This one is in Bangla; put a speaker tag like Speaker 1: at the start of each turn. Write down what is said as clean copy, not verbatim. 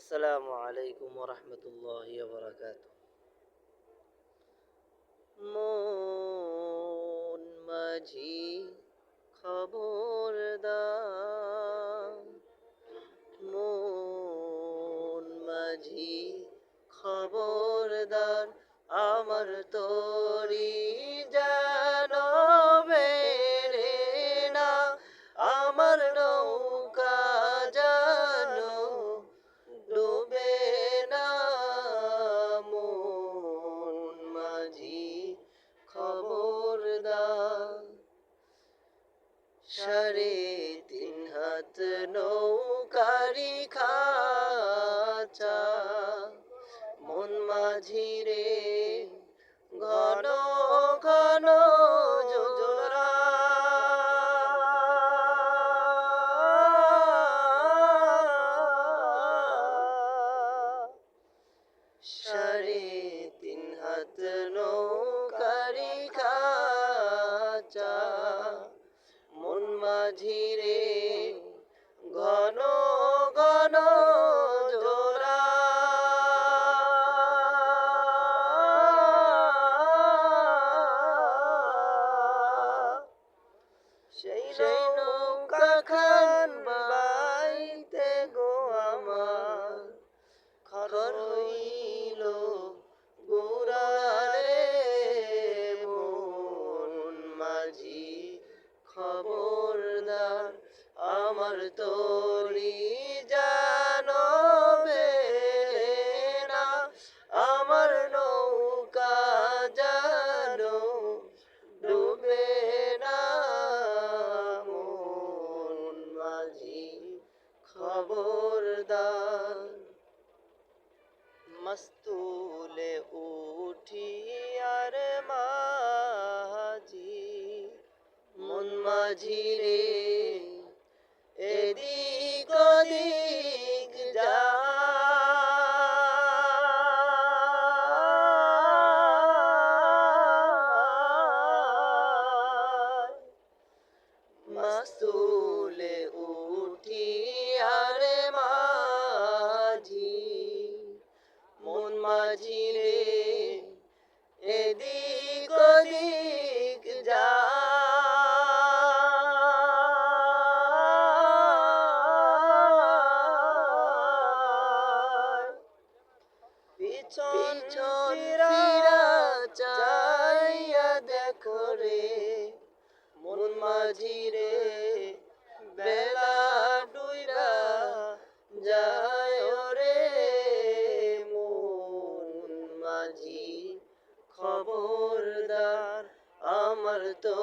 Speaker 1: আসসালামু আলাইকুম রহমতুল্লাহি বারাকাতু। মন মাঝি খবরদার, মন মাঝি খবরদার, আমার তরি যেন বেড়ে না, আমার নৌকা যেন ডুবে না। মন মাঝি খবরদার, 3.5 হাত নৌকারি খাঁচা, মন মাঝি রে ঘন ঘন জোড়া। সাড়ে 3 হাত নৌকারি খাঁচা, মন মাঝি রে ঘন ঘন জোড়া। সেই নৌকা খান বাইতে গো আমার খর হইল গুড়ারে। মন মাঝি খবরদার, আমার তরি যেন বেড়ে না, আমার নৌকা যেন ডুবে না। মন মাঝি খবরদার, মস্তুলে উঠি আর মাঝি, মন মাঝি রে এদিক ওদিক যায়। মস্তুলে উঠি আর মাঝি, মন মাঝি রে এদিক ওদিক যায়। পিছন ফিরা চাইয়া দেখো রে, মন মাঝি রে বেলা ডুইবা যায় রে। মন মাঝি খবরদার, আমার তো